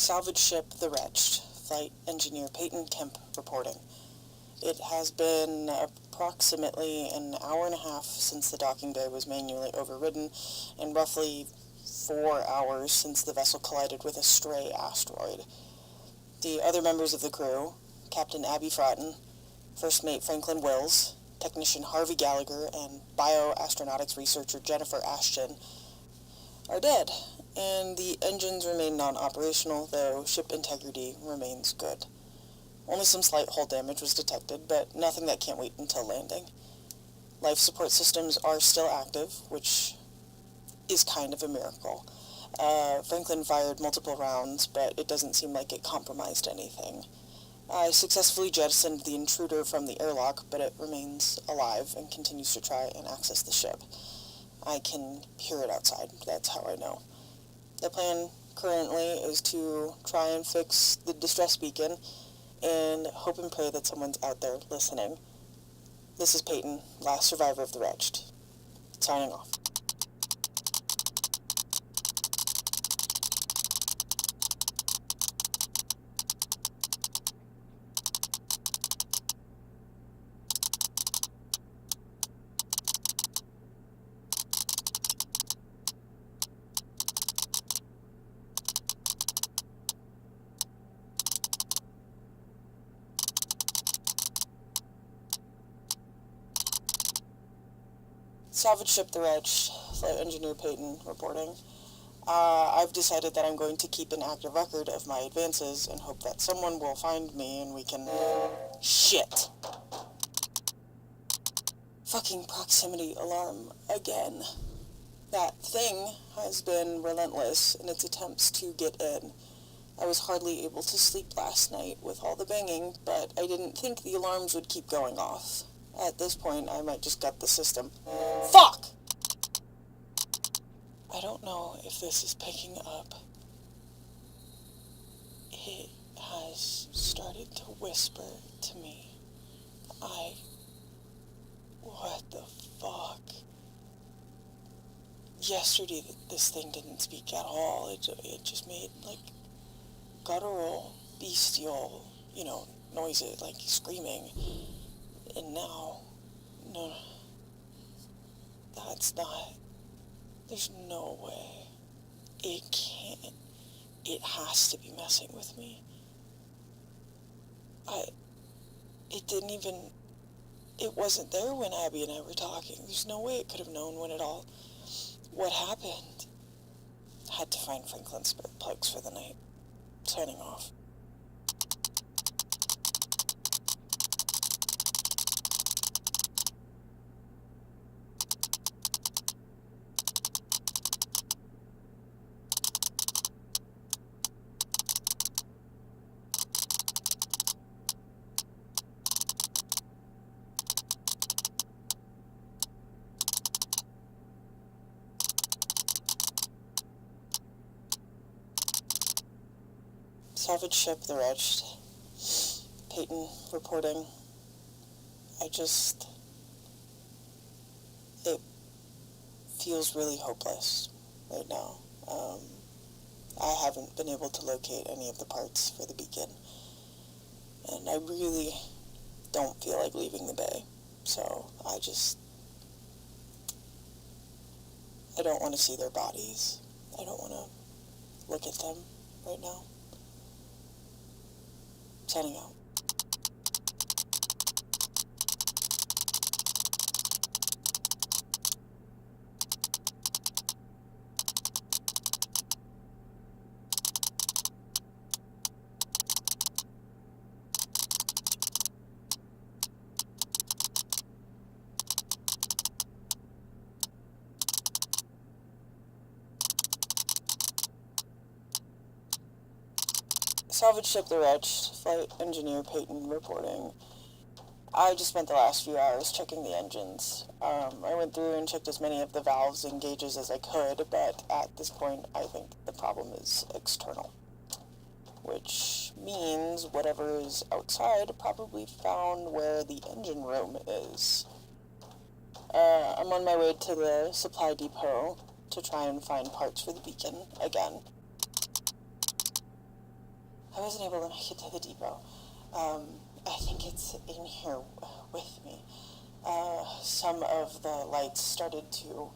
Salvage ship the Wretched. Flight Engineer Peyton Kemp reporting. It has been approximately an hour and a half since the docking bay was manually overridden, and roughly 4 hours since the vessel collided with a stray asteroid. The other members of the crew, Captain Abby Fratton, First Mate Franklin Wills, Technician Harvey Gallagher, and bioastronautics researcher Jennifer Ashton, are dead, and the engines remain non-operational, though ship integrity remains good. Only some slight hull damage was detected, but nothing that can't wait until landing. Life support systems are still active, which is kind of a miracle. Franklin fired multiple rounds, but it doesn't seem like it compromised anything. I successfully jettisoned the intruder from the airlock, but it remains alive and continues to try and access the ship. I can hear it outside, that's how I know. The plan currently is to try and fix the distress beacon and hope and pray that someone's out there listening. This is Peyton, last survivor of the Wretched, signing off. Salvage ship the Wretched, Flight Engineer Peyton reporting. I've decided that I'm going to keep an active record of my advances and hope that someone will find me and we can... Shit! Fucking proximity alarm again. That thing has been relentless in its attempts to get in. I was hardly able to sleep last night with all the banging, but I didn't think the alarms would keep going off. At this point, I might just gut the system. Fuck! I don't know if this is picking up. It has started to whisper to me. What the fuck? Yesterday, this thing didn't speak at all. It just made, like, guttural, bestial, noises, like screaming. And now, no, that's not, there's no way. It can't, it has to be messing with me. It wasn't there when Abby and I were talking. There's no way it could have known what happened. Had to find Franklin's spare plugs for the night. Signing off. Salvage ship the Wretched. Peyton reporting. It feels really hopeless right now. I haven't been able to locate any of the parts for the beacon, and I really don't feel like leaving the bay, so I don't want to see their bodies. I don't want to look at them right now. Signing out. Salvage ship the Wretched, Flight Engineer Peyton reporting. I just spent the last few hours checking the engines. I went through and checked as many of the valves and gauges as I could, but at this point I think the problem is external. Which means whatever is outside probably found where the engine room is. I'm on my way to the supply depot to try and find parts for the beacon again. I wasn't able to make it to the depot. I think it's in here with me. Some of the lights started to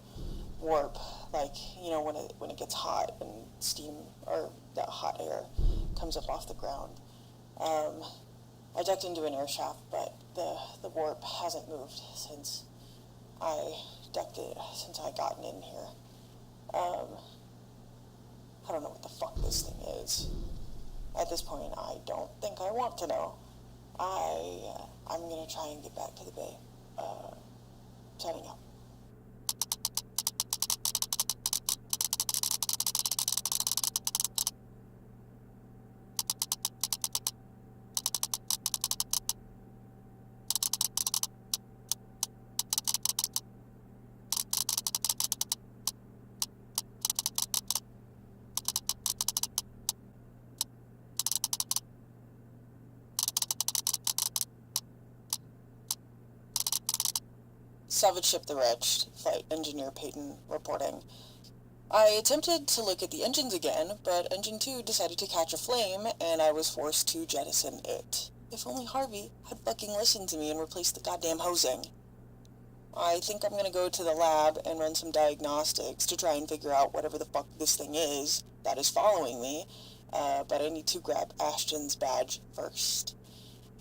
warp, like, you know, when it gets hot and steam or that hot air comes up off the ground. I ducked into an air shaft, but the warp hasn't moved since I ducked it, since I gotten in here. I don't know what the fuck this thing is. At this point, I don't think I want to know. I'm gonna try and get back to the bay. Signing out. Salvage ship the Wretched, Flight Engineer Peyton reporting. I attempted to look at the engines again, but Engine 2 decided to catch a flame, and I was forced to jettison it. If only Harvey had fucking listened to me and replaced the goddamn hosing. I think I'm gonna go to the lab and run some diagnostics to try and figure out whatever the fuck this thing is that is following me, but I need to grab Ashton's badge first.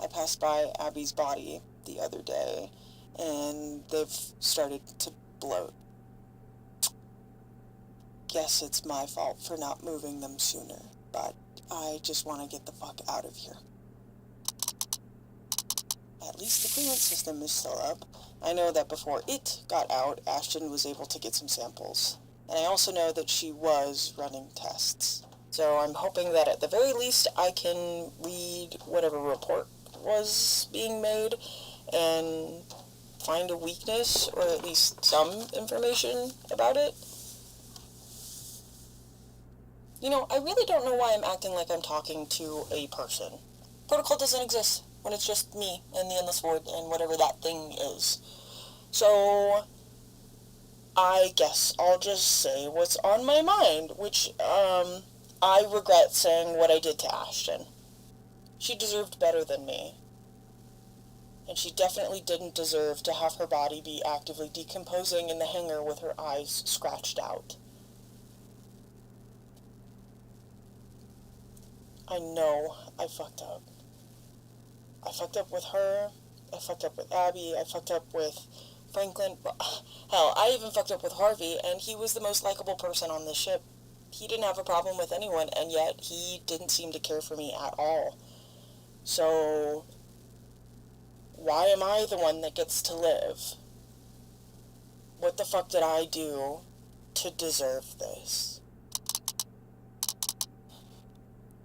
I passed by Abby's body the other day, and they've started to bloat. Guess it's my fault for not moving them sooner, but I just want to get the fuck out of here. At least the clearance system is still up. I know that before it got out, Ashton was able to get some samples. And I also know that she was running tests. So I'm hoping that at the very least I can read whatever report was being made and find a weakness, or at least some information about it. You know, I really don't know why I'm acting like I'm talking to a person. Protocol doesn't exist when it's just me and the Endless Void and whatever that thing is. So, I guess I'll just say what's on my mind, which, I regret saying what I did to Ashton. She deserved better than me. And she definitely didn't deserve to have her body be actively decomposing in the hangar with her eyes scratched out. I know I fucked up. I fucked up with her, I fucked up with Abby, I fucked up with Franklin. Hell, I even fucked up with Harvey, and he was the most likable person on the ship. He didn't have a problem with anyone, and yet he didn't seem to care for me at all. So, why am I the one that gets to live? What the fuck did I do to deserve this?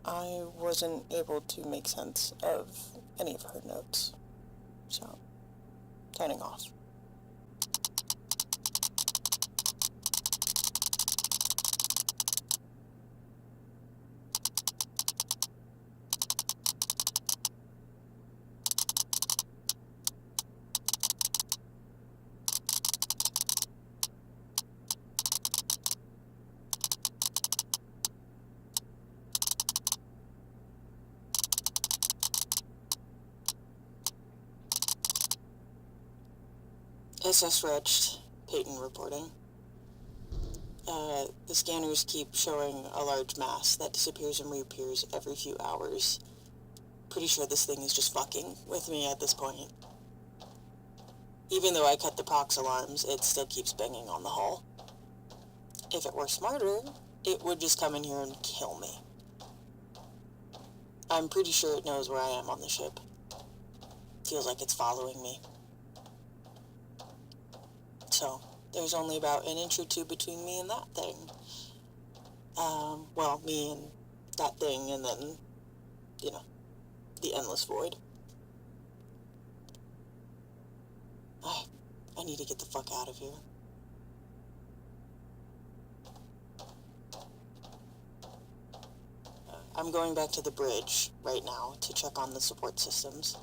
I wasn't able to make sense of any of her notes, so signing off. SS Wretched, Peyton reporting. The scanners keep showing a large mass that disappears and reappears every few hours. Pretty sure this thing is just fucking with me at this point. Even though I cut the prox alarms, it still keeps banging on the hull. If it were smarter, it would just come in here and kill me. I'm pretty sure it knows where I am on the ship. Feels like it's following me. So, there's only about an inch or two between me and that thing. Well, me and that thing, and then, you know, the Endless Void. I need to get the fuck out of here. I'm going back to the bridge right now to check on the support systems.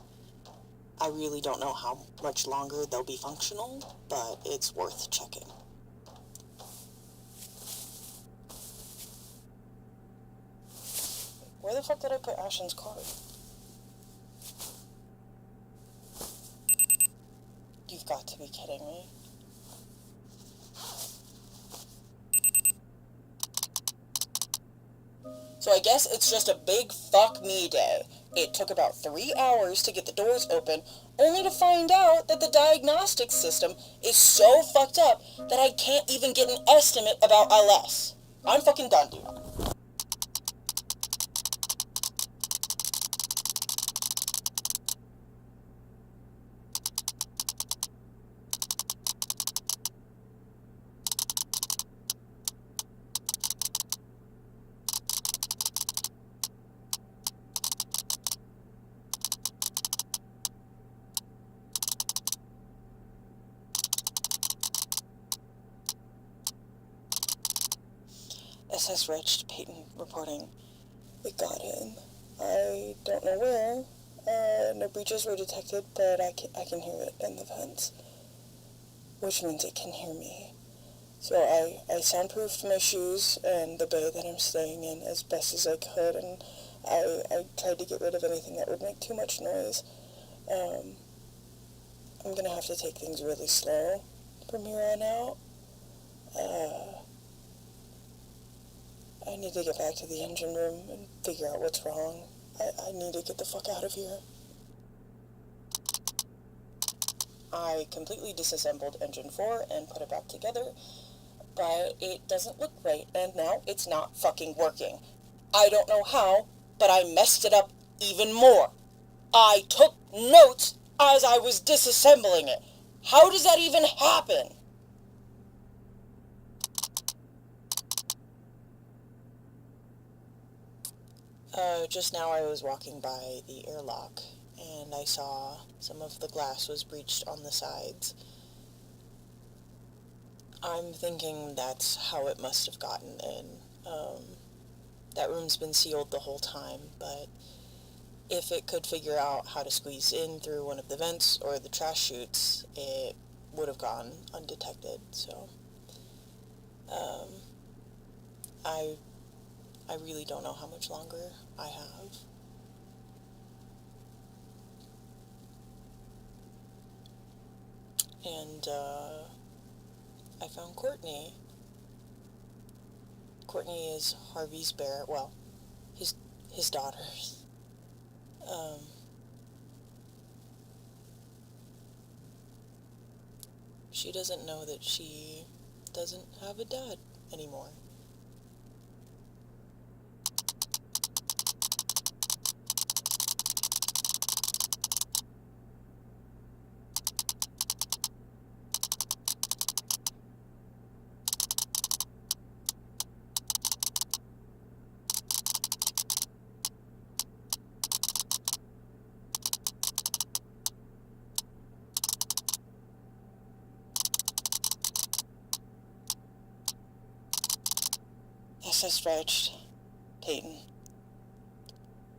I really don't know how much longer they'll be functional, but it's worth checking. Where the fuck did I put Ashen's card? You've got to be kidding me. So I guess it's just a big fuck me day. It took about 3 hours to get the doors open, only to find out that the diagnostic system is so fucked up that I can't even get an estimate about LS. I'm fucking done, dude. SS Wretched, Peyton reporting. We got him. I don't know where. No breaches were detected, but I can hear it in the vents. Which means it can hear me. So I soundproofed my shoes and the bay that I'm staying in as best as I could, and I tried to get rid of anything that would make too much noise. I'm gonna have to take things really slow from here on out. I need to get back to the engine room and figure out what's wrong. I need to get the fuck out of here. I completely disassembled engine 4 and put it back together, but it doesn't look right, and now it's not fucking working. I don't know how, but I messed it up even more. I took notes as I was disassembling it. How does that even happen? Just now I was walking by the airlock, and I saw some of the glass was breached on the sides. I'm thinking that's how it must have gotten in. That room's been sealed the whole time, but if it could figure out how to squeeze in through one of the vents or the trash chutes, it would have gone undetected, so I really don't know how much longer I have. And I found Courtney. Courtney is Harvey's bear, well, his daughter. She doesn't know that she doesn't have a dad anymore. SS Wretched, Peyton.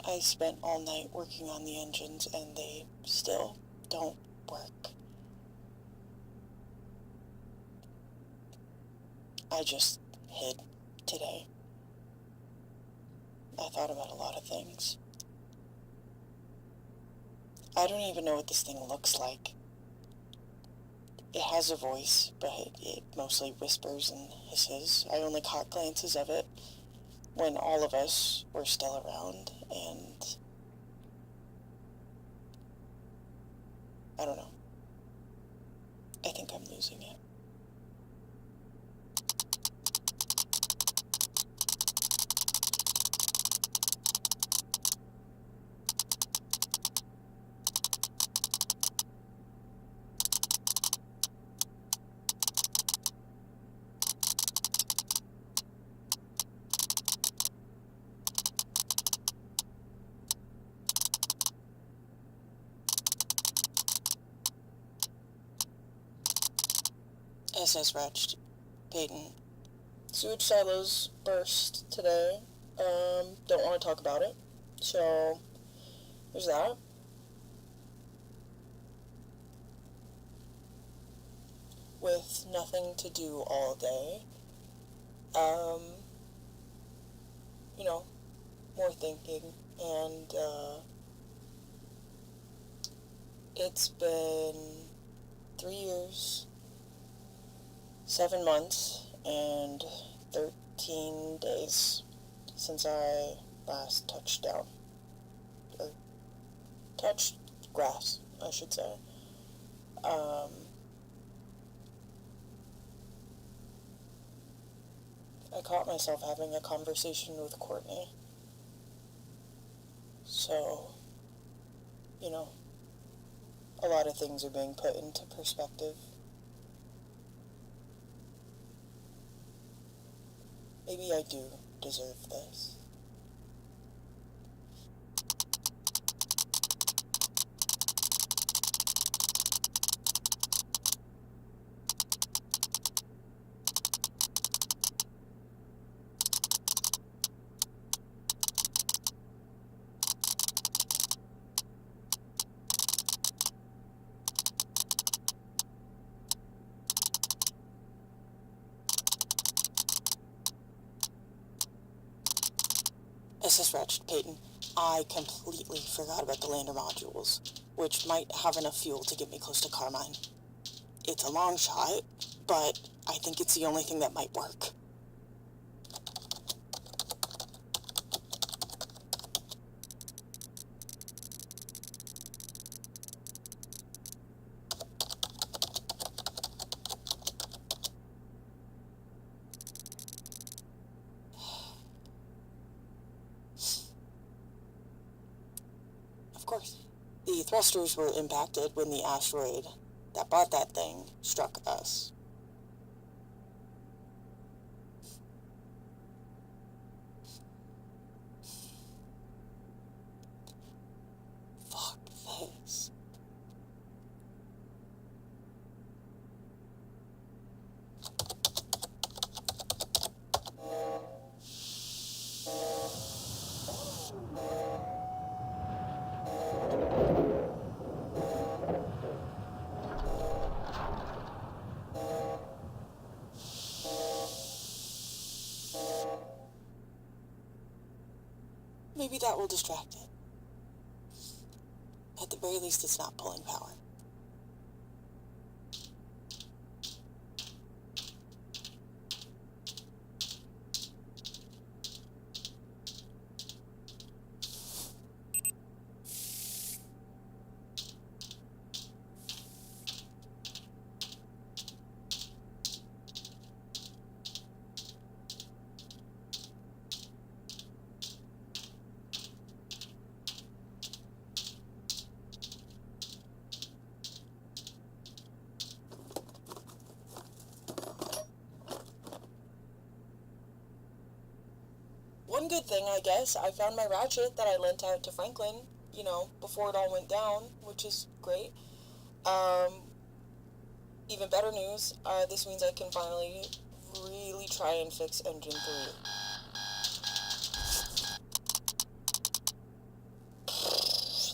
I spent all night working on the engines and they still don't work. I just hid today. I thought about a lot of things. I don't even know what this thing looks like. It has a voice, but it mostly whispers and hisses. I only caught glances of it when all of us were still around, and I don't know. I think I'm losing it. SS Wretched, Peyton. Sewage silos burst today. Don't want to talk about it. So, there's that. With nothing to do all day. more thinking, and it's been 3 years, 7 months, and 13 days since I last touched down, or touched grass, I should say. I caught myself having a conversation with Courtney. So, you know, a lot of things are being put into perspective. Maybe I do deserve this. This is Wretched, Peyton. I completely forgot about the lander modules, which might have enough fuel to get me close to Carmine. It's a long shot, but I think it's the only thing that might work. Of course. The thrusters were impacted when the asteroid that brought that thing struck us. Fuck this. Maybe that will distract it. At the very least, it's not pulling power. One good thing, I guess, I found my ratchet that I lent out to Franklin, you know, before it all went down, which is great. Even better news, this means I can finally really try and fix Engine 3.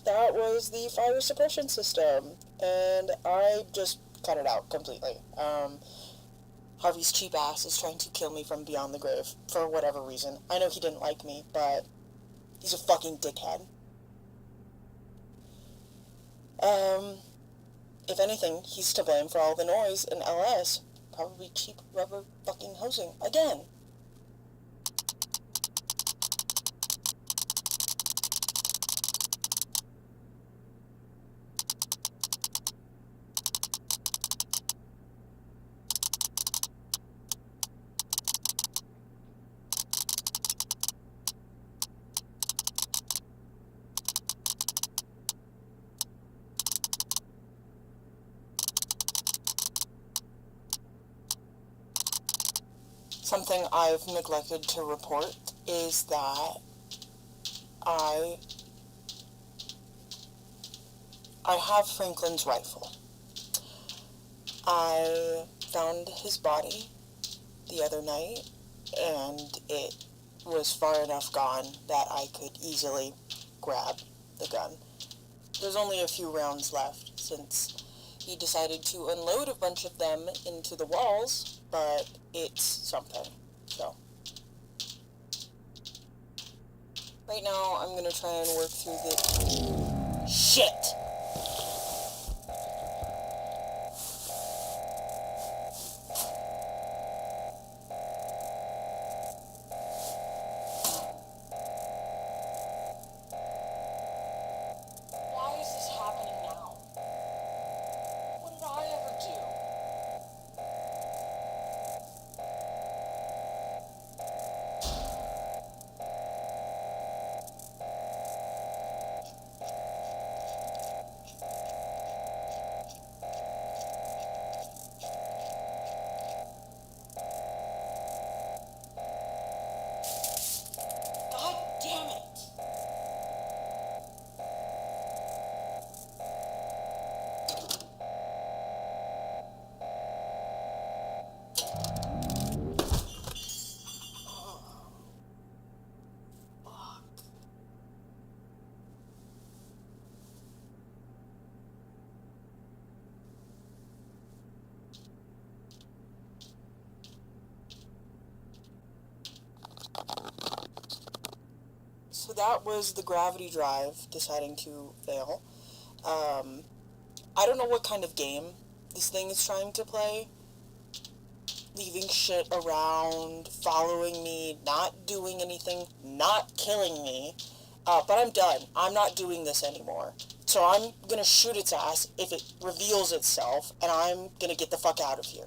That was the fire suppression system, and I just cut it out completely. Harvey's cheap ass is trying to kill me from beyond the grave, for whatever reason. I know he didn't like me, but he's a fucking dickhead. If anything, he's to blame for all the noise in LS. Probably cheap rubber fucking hosing. Again. Something I've neglected to report is that I have Franklin's rifle. I found his body the other night, and it was far enough gone that I could easily grab the gun. There's only a few rounds left, since he decided to unload a bunch of them into the walls, but it's something, so. Right now, I'm gonna try and work through the... Shit! Why is this happening now? What did I ever do? God damn it! So that was the gravity drive deciding to fail. I don't know what kind of game this thing is trying to play. Leaving shit around, following me, not doing anything, not killing me. But I'm done. I'm not doing this anymore. So I'm gonna shoot its ass if it reveals itself, and I'm gonna get the fuck out of here.